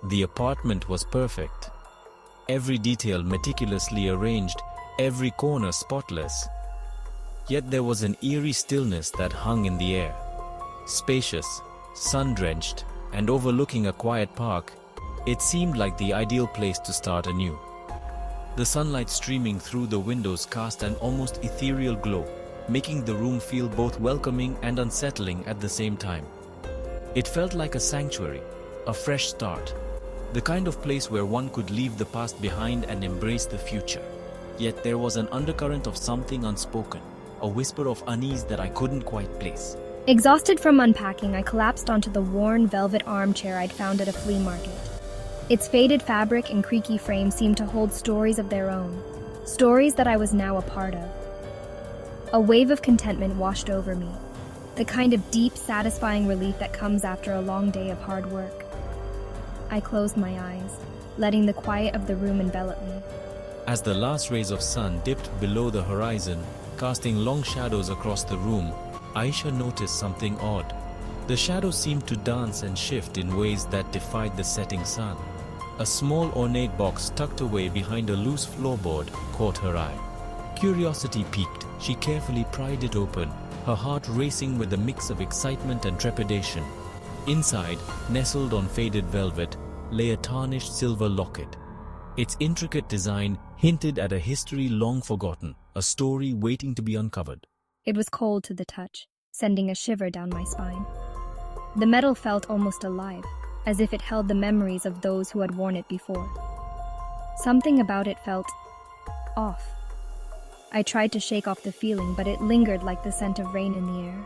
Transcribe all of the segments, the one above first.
The apartment was perfect. Every detail meticulously arranged, every corner spotless. Yet there was an eerie stillness that hung in the air. Spacious, sun-drenched, and overlooking a quiet park, it seemed like the ideal place to start anew. The sunlight streaming through the windows cast an almost ethereal glow, making the room feel both welcoming and unsettling at the same time. It felt like a sanctuary, a fresh start, the kind of place where one could leave the past behind and embrace the future. Yet there was an undercurrent of something unspoken, a whisper of unease that I couldn't quite place. Exhausted from unpacking, I collapsed onto the worn velvet armchair I'd found at a flea market. Its faded fabric and creaky frame seemed to hold stories of their own, stories that I was now a part of. A wave of contentment washed over me, the kind of deep, satisfying relief that comes after a long day of hard work. I closed my eyes, letting the quiet of the room envelop me. As the last rays of sun dipped below the horizon, casting long shadows across the room, Aisha noticed something odd. The shadows seemed to dance and shift in ways that defied the setting sun. A small ornate box tucked away behind a loose floorboard caught her eye. Curiosity piqued. She carefully pried it open, her heart racing with a mix of excitement and trepidation. Inside, nestled on faded velvet, lay a tarnished silver locket. Its intricate design hinted at a history long forgotten, a story waiting to be uncovered. It was cold to the touch, sending a shiver down my spine. The metal felt almost alive, as if it held the memories of those who had worn it before. Something about it felt off. I tried to shake off the feeling, but it lingered like the scent of rain in the air.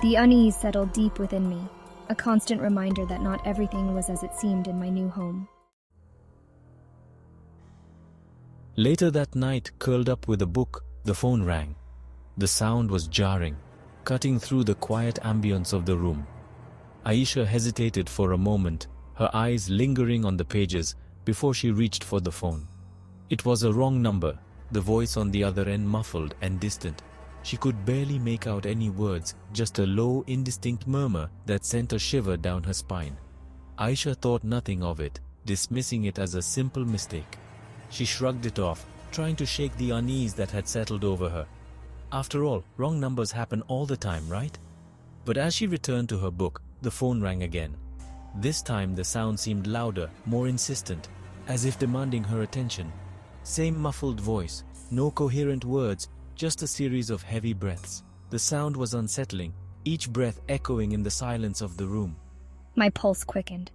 The unease settled deep within me, a constant reminder that not everything was as it seemed in my new home. Later that night, curled up with a book, the phone rang. The sound was jarring, cutting through the quiet ambience of the room. Aisha hesitated for a moment, her eyes lingering on the pages before she reached for the phone. It was a wrong number, the voice on the other end muffled and distant. She could barely make out any words, just a low, indistinct murmur that sent a shiver down her spine. Aisha thought nothing of it, dismissing it as a simple mistake. She shrugged it off, trying to shake the unease that had settled over her. After all, wrong numbers happen all the time, right? But as she returned to her book, the phone rang again. This time the sound seemed louder, more insistent, as if demanding her attention. Same muffled voice, no coherent words, just a series of heavy breaths. The sound was unsettling, each breath echoing in the silence of the room. My pulse quickened.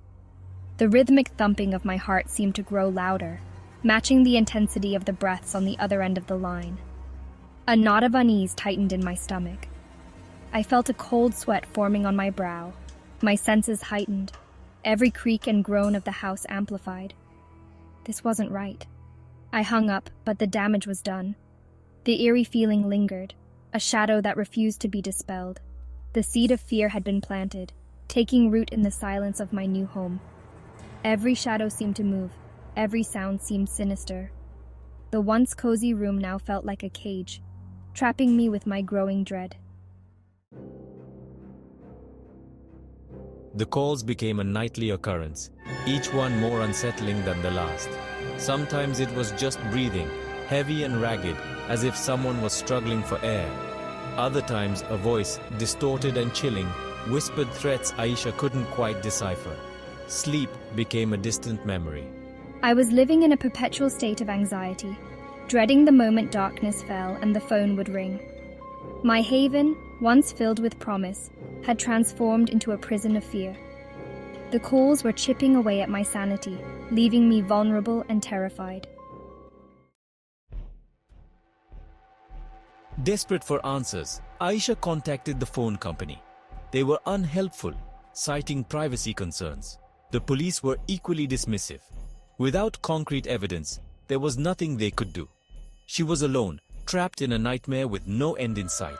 The rhythmic thumping of my heart seemed to grow louder, matching the intensity of the breaths on the other end of the line. A knot of unease tightened in my stomach. I felt a cold sweat forming on my brow, my senses heightened, every creak and groan of the house amplified. This wasn't right. I hung up, but the damage was done. The eerie feeling lingered, a shadow that refused to be dispelled. The seed of fear had been planted, taking root in the silence of my new home. Every shadow seemed to move, every sound seemed sinister. The once cozy room now felt like a cage, trapping me with my growing dread. The calls became a nightly occurrence, each one more unsettling than the last. Sometimes it was just breathing, heavy and ragged, as if someone was struggling for air. Other times, a voice, distorted and chilling, whispered threats Aisha couldn't quite decipher. Sleep became a distant memory. I was living in a perpetual state of anxiety, dreading the moment darkness fell and the phone would ring. My haven, once filled with promise, had transformed into a prison of fear. The calls were chipping away at my sanity, leaving me vulnerable and terrified. Desperate for answers, Aisha contacted the phone company. They were unhelpful, citing privacy concerns. The police were equally dismissive. Without concrete evidence, there was nothing they could do. She was alone, trapped in a nightmare with no end in sight.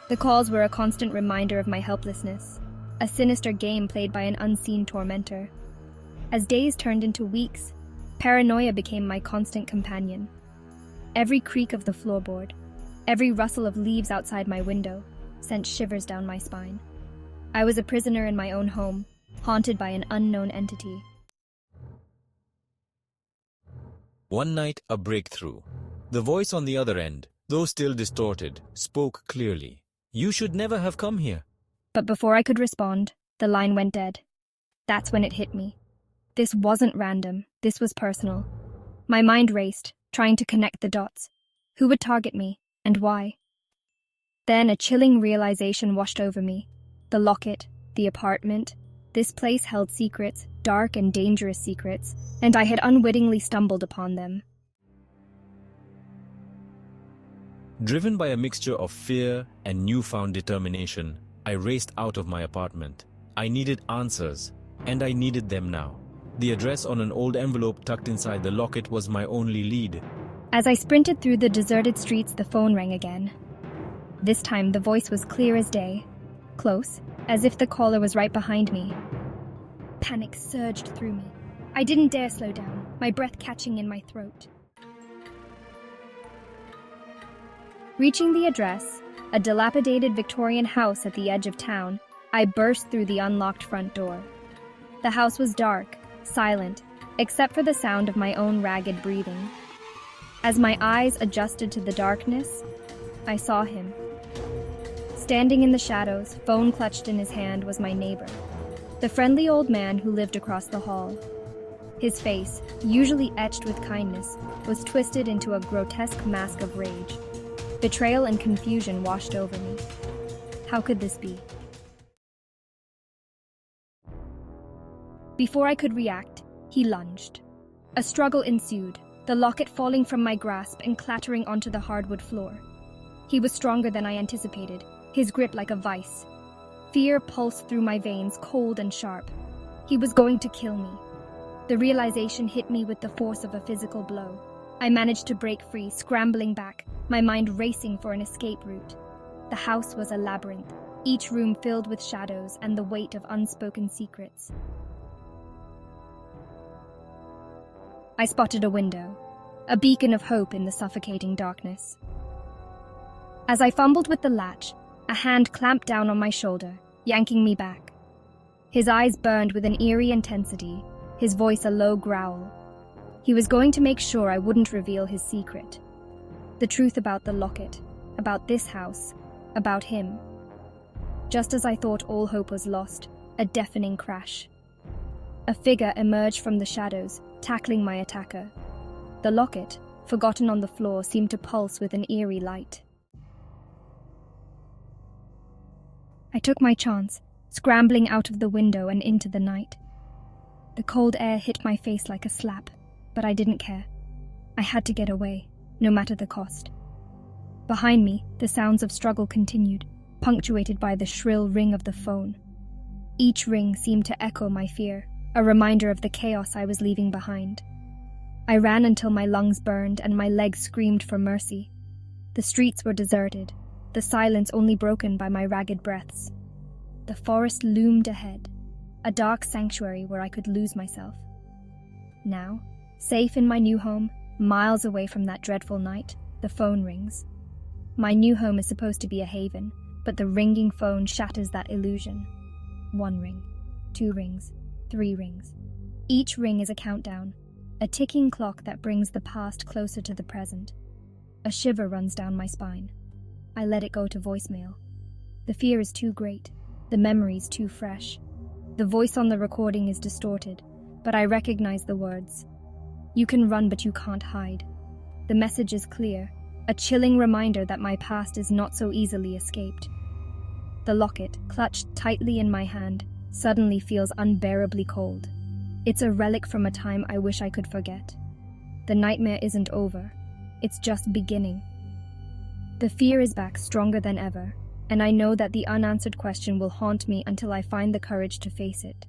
The calls were a constant reminder of my helplessness, a sinister game played by an unseen tormentor. As days turned into weeks, paranoia became my constant companion. Every creak of the floorboard, every rustle of leaves outside my window, sent shivers down my spine. I was a prisoner in my own home, haunted by an unknown entity. One night, a breakthrough. The voice on the other end, though still distorted, spoke clearly. "You should never have come here." But before I could respond, the line went dead. That's when it hit me. This wasn't random. This was personal. My mind raced, trying to connect the dots. Who would target me, and why? Then a chilling realization washed over me. The locket, the apartment. This place held secrets, dark and dangerous secrets, and I had unwittingly stumbled upon them. Driven by a mixture of fear and newfound determination, I raced out of my apartment. I needed answers, and I needed them now. The address on an old envelope tucked inside the locket was my only lead. As I sprinted through the deserted streets, the phone rang again. This time the voice was clear as day, close, as if the caller was right behind me. Panic surged through me. I didn't dare slow down, my breath catching in my throat. Reaching the address, a dilapidated Victorian house at the edge of town, I burst through the unlocked front door. The house was dark, silent, except for the sound of my own ragged breathing. As my eyes adjusted to the darkness, I saw him. Standing in the shadows, phone clutched in his hand, was my neighbor, the friendly old man who lived across the hall. His face, usually etched with kindness, was twisted into a grotesque mask of rage. Betrayal and confusion washed over me. How could this be? Before I could react, he lunged. A struggle ensued, the locket falling from my grasp and clattering onto the hardwood floor. He was stronger than I anticipated, his grip like a vice. Fear pulsed through my veins, cold and sharp. He was going to kill me. The realization hit me with the force of a physical blow. I managed to break free, scrambling back, my mind racing for an escape route. The house was a labyrinth, each room filled with shadows and the weight of unspoken secrets. I spotted a window, a beacon of hope in the suffocating darkness. As I fumbled with the latch, a hand clamped down on my shoulder, yanking me back. His eyes burned with an eerie intensity, his voice a low growl. He was going to make sure I wouldn't reveal his secret. The truth about the locket, about this house, about him. Just as I thought all hope was lost, a deafening crash. A figure emerged from the shadows, tackling my attacker. The locket, forgotten on the floor, seemed to pulse with an eerie light. I took my chance, scrambling out of the window and into the night. The cold air hit my face like a slap, but I didn't care. I had to get away, no matter the cost. Behind me, the sounds of struggle continued, punctuated by the shrill ring of the phone. Each ring seemed to echo my fear, a reminder of the chaos I was leaving behind. I ran until my lungs burned and my legs screamed for mercy. The streets were deserted, the silence only broken by my ragged breaths. The forest loomed ahead, a dark sanctuary where I could lose myself. Now, safe in my new home, miles away from that dreadful night, the phone rings. My new home is supposed to be a haven, but the ringing phone shatters that illusion. 1 ring, 2 rings, 3 rings. Each ring is a countdown, a ticking clock that brings the past closer to the present. A shiver runs down my spine. I let it go to voicemail. The fear is too great, the memories too fresh. The voice on the recording is distorted, but I recognize the words. You can run, but you can't hide. The message is clear, a chilling reminder that my past is not so easily escaped. The locket, clutched tightly in my hand, suddenly feels unbearably cold. It's a relic from a time I wish I could forget. The nightmare isn't over. It's just beginning. The fear is back, stronger than ever, and I know that the unanswered question will haunt me until I find the courage to face it.